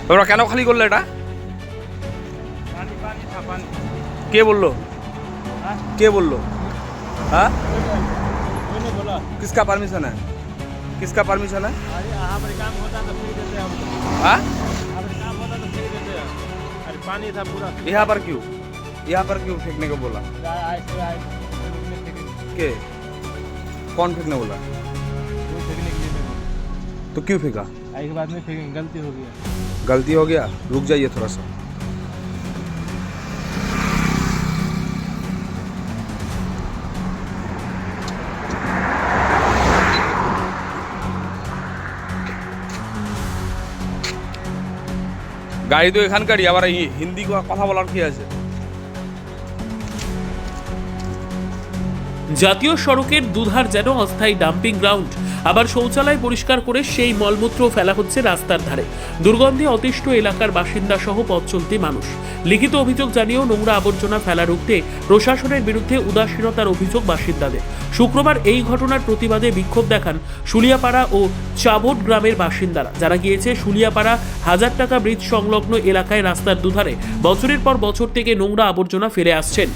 তোমরা কেন খালি করলে এটা? पानी पानी था पानी। কে বললো? हाँ? কে বললো? हाँ? कोई नहीं बोला। किसका परमिशन है? किसका परमिशन है? अरे यहाँ पर काम होता तो फ्री देते हम। हाँ? यहाँ पर काम होता तो फ्री देते हैं। अरे पानी था पूरा। यहाँ पर क्यों? यहाँ पर क्यों फेंकने को बोला? आए के? कौन फेंकने बोला? फेंकने के लिए तो क्यों फेंका? आई के बाद में फेंकेंगे, गलती हो गया। गलती हो गया, रुक जाइए थोड़ा सा। গাড়ি তো এখানকারই, আবার হিন্দি কথা বলার কি আছে? জাতীয় সড়কের দুধার যেন অস্থায়ী ডাম্পিং গ্রাউন্ড, আবার শৌচালয় পরিষ্কার করে সেই মলমূত্র ফেলা হচ্ছে রাস্তার ধারে। দুর্গন্ধে অতিষ্ঠ এলাকার বাসিন্দা সহ পথ চলতি মানুষ। লিখিত অভিযোগ জানিয়েও নোংরা আবর্জনা ফেলা রুখতে প্রশাসনের বিরুদ্ধে উদাসীনতার অভিযোগ বাসিন্দাদের। শুক্রবার এই ঘটনার প্রতিবাদে বিক্ষোভ দেখান শুলিয়াপাড়া ও চাবট গ্রামের বাসিন্দারা। যারা গিয়েছে শুলিয়াপাড়া 1000 টাকা ব্রিজ সংলগ্ন এলাকায় রাস্তার দুধারে বছরের পর বছর থেকে নোংরা আবর্জনা ফেলে আসছেন।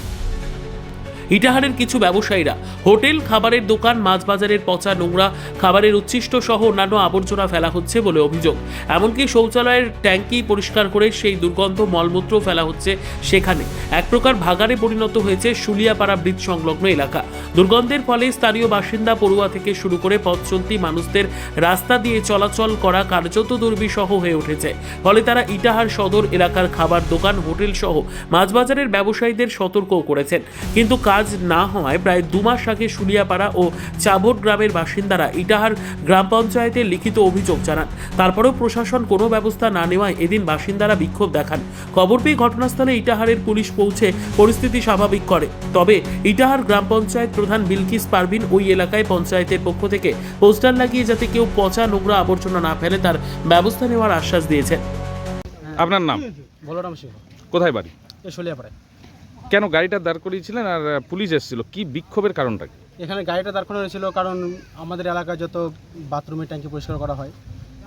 ইটাহারের কিছু ব্যবসায়ীরা হোটেল, খাবারের দোকান, মাছ বাজারের পচা নোংরা খাবারের উচ্ছিষ্ট সহ অন্যান্য আবর্জনা ফেলা হচ্ছে বলে অভিযোগ। এমনকি শৌচালয়ের ট্যাঙ্কি পরিষ্কার করে সেই দুর্গন্ধ মলমূত্র ফেলা হচ্ছে সেখানে। এক প্রকার ভাগাড়ে পরিণত হয়েছে শুলিয়াপাড়া ব্রিজ সংলগ্ন এলাকা। দুর্গন্ধের ফলে স্থানীয় বাসিন্দা, পড়ুয়া থেকে শুরু করে পথ চলতি মানুষদের রাস্তা দিয়ে চলাচল করা কার্যত দুর্বিষহ হয়ে উঠেছে। ফলে তারা ইটাহার সদর এলাকার খাবার দোকান, হোটেল সহ মাছ বাজারের ব্যবসায়ীদের সতর্কও করেছেন। কিন্তু কাজ না হওয়ায় প্রায় 2 মাস আগে শুলিয়াপাড়া ও চাবট গ্রামের বাসিন্দারা ইটাহার গ্রাম পঞ্চায়েতে লিখিত অভিযোগ জানান। তারপরেও প্রশাসন কোনো ব্যবস্থা না নেওয়ায় এদিন বাসিন্দারা বিক্ষোভ দেখান। খবর পেয়ে ঘটনাস্থলে ইটাহারের পুলিশ পৌঁছে পরিস্থিতি স্বাভাবিক করে। তবে ইটাহার গ্রাম পঞ্চায়েত প্রধান বিলকিস পারভিন ওই এলাকায় পঞ্চায়েতের পক্ষ থেকে পোস্টার লাগিয়ে যাতে কেউ পচা নোংরা আবর্জনা না ফেলে তার ব্যবস্থা নেওয়ার আশ্বাস দিয়েছেন। আপনার নাম? বলরাম সিংহ। কোথায় বাড়ি? এ শুলিয়াপাড়ায়। কেন গাড়িটা দাঁড় করিয়েছিলেন আর পুলিশ এসেছিল? কি বিক্ষোভের কারণটা কি? এখানে গাড়িটা দাঁড় করানো হয়েছিল কারণ আমাদের এলাকায় যত বাথরুমের ট্যাঙ্কি পরিষ্কার করা হয়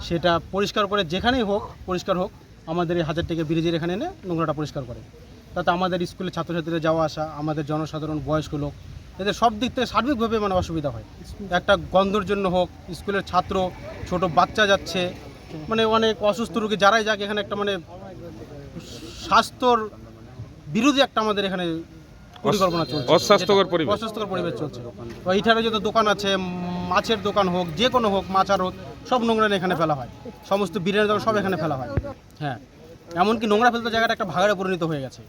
সেটা পরিষ্কার করে যেখানেই হোক পরিষ্কার হোক, আমাদের এই 1000 টাকা ব্রিজের এখানে এনে নোংরাটা পরিষ্কার করে। তাতে আমাদের স্কুলে ছাত্রছাত্রীরা যাওয়া আসা, আমাদের জনসাধারণ, বয়স্ক লোক, এদের সব দিক থেকে সার্বিকভাবে মানে অসুবিধা হয়। একটা গন্ধর জন্য হোক, স্কুলের ছাত্র, ছোট বাচ্চা যাচ্ছে, মানে অনেক অসুস্থ রোগী যারাই যাক, এখানে একটা মানে স্বাস্থ্যর বিরোধী একটা আমাদের এখানে পরিকল্পনা চলছে। অস্বাস্থ্যকর পরিবেশ, অস্বাস্থ্যকর পরিবেশ চলছে। এইখানে যত দোকান আছে, মাছের দোকান হোক, যে কোনো হোক, মাছ আর হোক, সব নোংরা এখানে ফেলা হয়। সমস্ত বিরিয়ানির দোকান সব এখানে ফেলা হয়। হ্যাঁ, এমনকি নোংরা ফেলতে জায়গাটা একটা ভাগাড়ে পরিণত হয়ে গেছে।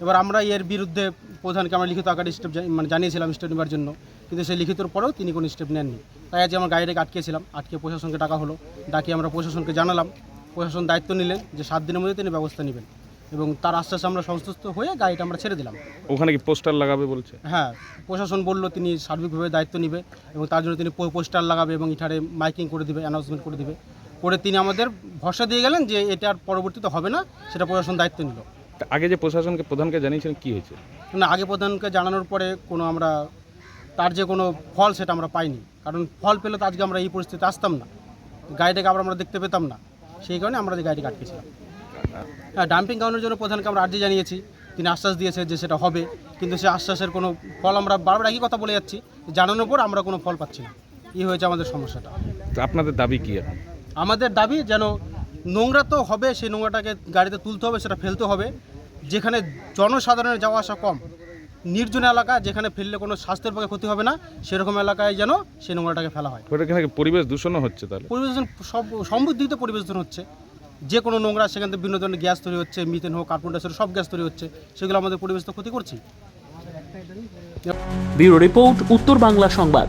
এবার আমরা এর বিরুদ্ধে প্রধানকে আমরা লিখিত আকারে স্টেপ মানে জানিয়েছিলাম স্টেপ নেওয়ার জন্য, কিন্তু সেই লিখিতর পরেও তিনি কোনো স্টেপ নেননি। তাই আজ আমার গাড়িটাকে আটকেছিলাম, আটকে প্রশাসনকে ডাকা হলো। ডাকি আমরা প্রশাসনকে জানালাম, প্রশাসন দায়িত্ব নিলেন যে 7 দিনের মধ্যে তিনি ব্যবস্থা নেবেন, এবং তার আশ্বাসে আমরা সন্তুষ্ট হয়ে গাড়িটা আমরা ছেড়ে দিলাম। ওখানে কি পোস্টার লাগাবে বলছে? হ্যাঁ, প্রশাসন বললো তিনি সার্বিকভাবে দায়িত্ব নেবে এবং তার জন্য তিনি পোস্টার লাগাবে এবং এখানে মাইকিং করে দিবে, অ্যানাউন্সমেন্ট করে দিবে। করে তিনি আমাদের ভরসা দিয়ে গেলেন যে এটা আর পরবর্তীতে হবে না, সেটা প্রশাসন দায়িত্ব নিল। আগে যে প্রধানকে জানিয়েছেন কি হয়েছে? না, আগে প্রধানকে জানানোর পরে কোনো আমরা তার যে কোনো ফল সেটা আমরা পাইনি। কারণ ফল পেলে তো আজকে আমরা এই পরিস্থিতিতে আসতাম না, গাড়িটাকে আবার আমরা দেখতে পেতাম না। সেই কারণে আমরা গাড়িটাকে আটকেছিলাম। হ্যাঁ, ডাম্পিং গ্রাউন্ডের জন্য প্রধানকে আমরা আর্জি জানিয়েছি, তিনি আশ্বাস দিয়েছে যে সেটা হবে, কিন্তু সেই আশ্বাসের কোনো ফল আমরা বারবার একই কথা বলে যাচ্ছি, জানানোর পর আমরা কোনো ফল পাচ্ছি না। এই হয়েছে আমাদের সমস্যাটা। তো আপনাদের দাবি কি এখন? আমাদের দাবি যেন নোংরা তো হবে, সেই নোংরাটাকে গাড়িতে তুলতে হবে, সেটা ফেলতে হবে যেখানে জনসাধারণের যাওয়া আসা কম, নির্জন এলাকা, যেখানে ফেললে কোনো স্বাস্থ্যের পক্ষে ক্ষতি হবে না, সেরকম এলাকায় যেন সেই নোংরাটাকে ফেলা হয়। ওখানে পরিবেশ দূষণও হচ্ছে, তাহলে পরিবেশ দূষণ সব সমৃদ্ধিত পরিবেশ দূষণ হচ্ছে। যে কোনো নোংরা সেখান থেকে বিভিন্ন ধরনের গ্যাস তৈরি হচ্ছে, মিথেন হোক, কার্বন ডাইঅক্সাইড, সব গ্যাস তৈরি হচ্ছে, সেগুলো আমাদের পরিবেশ তো ক্ষতি করছে। ব্যুরো রিপোর্ট, উত্তর বাংলা সংবাদ।